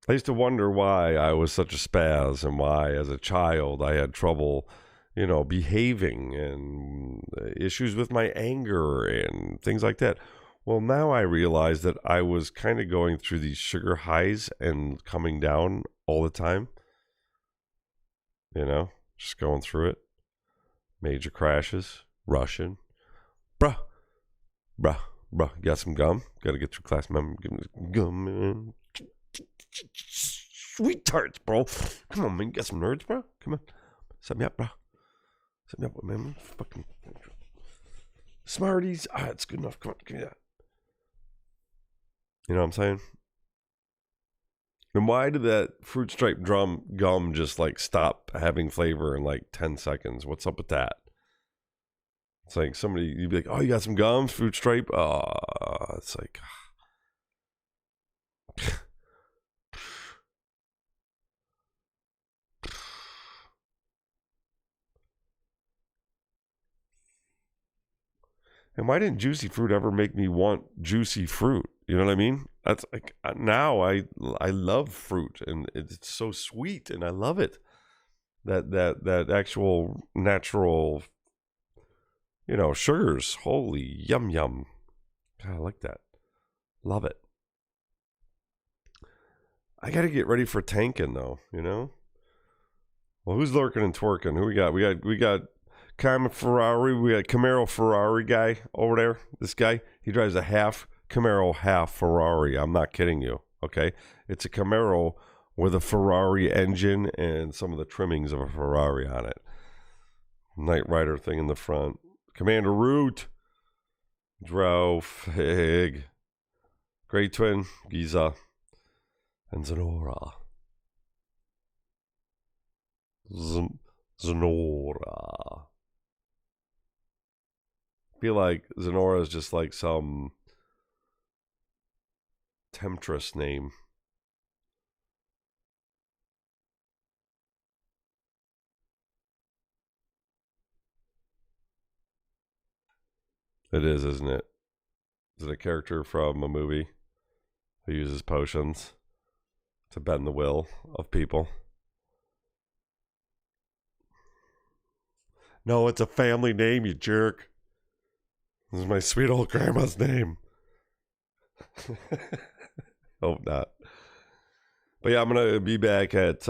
I used to wonder why I was such a spaz and why, as a child, I had trouble, behaving and issues with my anger and things like that. Well, now I realize that I was kind of going through these sugar highs and coming down all the time. Just going through it. Major crashes, rushing. Bruh. Got some gum? Got to get through class. Give me some gum, man. Sweet tarts, bro. Come on, man. You got some nerds, bro? Come on. Set me up, bro. Set me up, man. Fucking Smarties. It's good enough. Come on, give me that. You know what I'm saying? And why did that fruit stripe gum just like stop having flavor in like 10 seconds? What's up with that? It's like you'd be like, oh, you got some gum, fruit stripe? It's like... And why didn't juicy fruit ever make me want juicy fruit? You know what I mean? That's like, now I love fruit and it's so sweet and I love it. That actual natural, sugars. Holy yum. God, I like that. Love it. I got to get ready for tanking though, Well, who's lurking and twerking? Who we got? We got Ferrari. We got Camaro Ferrari guy over there. This guy, he drives a half Camaro, half Ferrari. I'm not kidding you. Okay, it's a Camaro with a Ferrari engine and some of the trimmings of a Ferrari on it. Knight Rider thing in the front. Commander Root. Drofig. Great Twin. Giza. And Zenora. Zenora. I feel like Zenora is just like some temptress name. It is, isn't it? Is it a character from a movie who uses potions to bend the will of people? No, it's a family name, you jerk. This is my sweet old grandma's name. Hope not. But yeah, I'm going to be back at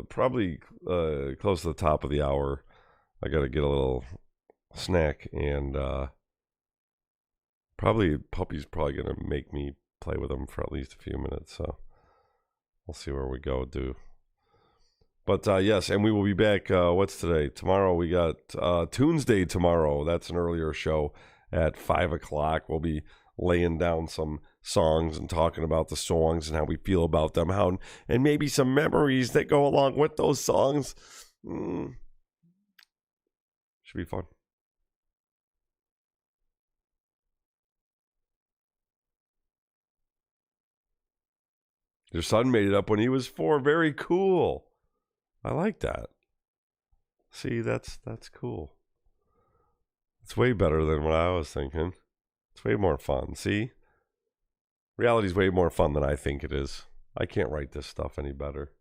probably close to the top of the hour. I got to get a little snack and Puppy's probably going to make me play with him for at least a few minutes. So we'll see where we go, But yes, and we will be back. What's today? Tomorrow we got Tuesday tomorrow. That's an earlier show at 5 o'clock. We'll be laying down some songs and talking about the songs and how we feel about them, and maybe some memories that go along with those songs. Should be fun. Your son made it up when he was 4. Very cool. I like that. See, that's cool. It's way better than what I was thinking. It's way more fun. See? Reality's way more fun than I think it is. I can't write this stuff any better.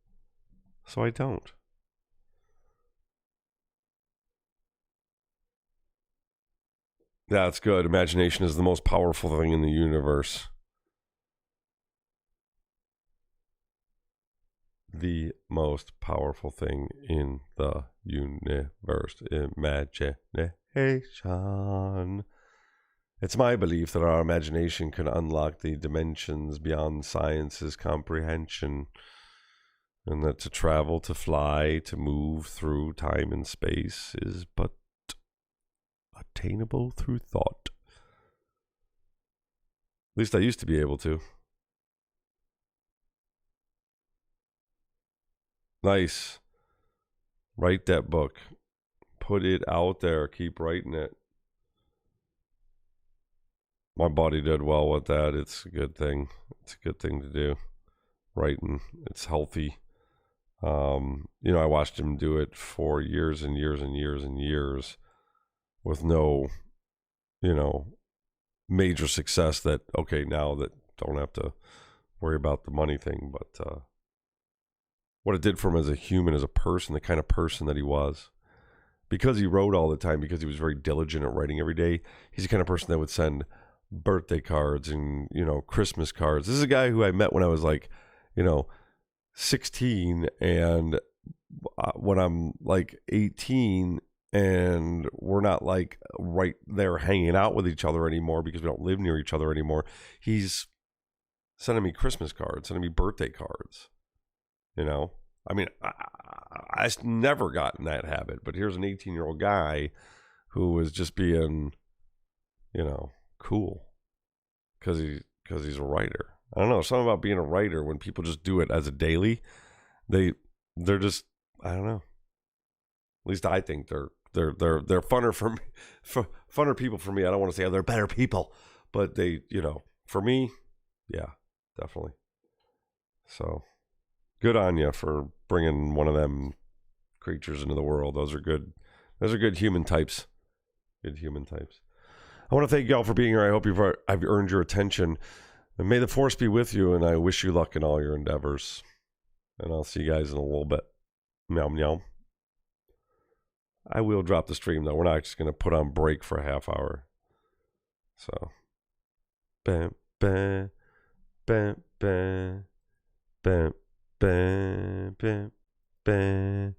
So I don't. That's good. Imagination is the most powerful thing in the universe. The most powerful thing in the universe. Imagination. It's my belief that our imagination can unlock the dimensions beyond science's comprehension, and that to travel, to fly, to move through time and space is but attainable through thought. At least I used to be able to. Nice. Write that book. Put it out there. Keep writing it. My body did well with that. It's a good thing. It's a good thing to do. Writing. It's healthy. I watched him do it for years and years and years and years with no, major success that, okay, now that don't have to worry about the money thing. But what it did for him as a human, as a person, the kind of person that he was. Because he wrote all the time, because he was very diligent at writing every day, he's the kind of person that would send birthday cards and, Christmas cards. This is a guy who I met when I was like, 16, and when I'm like 18, and we're not like right there hanging out with each other anymore because we don't live near each other anymore. He's sending me Christmas cards, sending me birthday cards. I mean, I never got in that habit, but here's an 18-year-old guy who was just being, cool because he's a writer. I don't know, something about being a writer when people just do it as a daily, they're just, I don't know. At least I think they're funner for me, funner people for me. I don't want to say they're better people, but they, for me, yeah, definitely. So good on you for bringing one of them creatures into the world. Those are good. Those are good human types. Good human types. I want to thank y'all for being here. I hope I've earned your attention. And may the force be with you, and I wish you luck in all your endeavors. And I'll see you guys in a little bit. Meow, meow. I will drop the stream, though. We're not just going to put on break for a half hour. So. Bam, bam, bam, bam, bam, bam, bam, bam.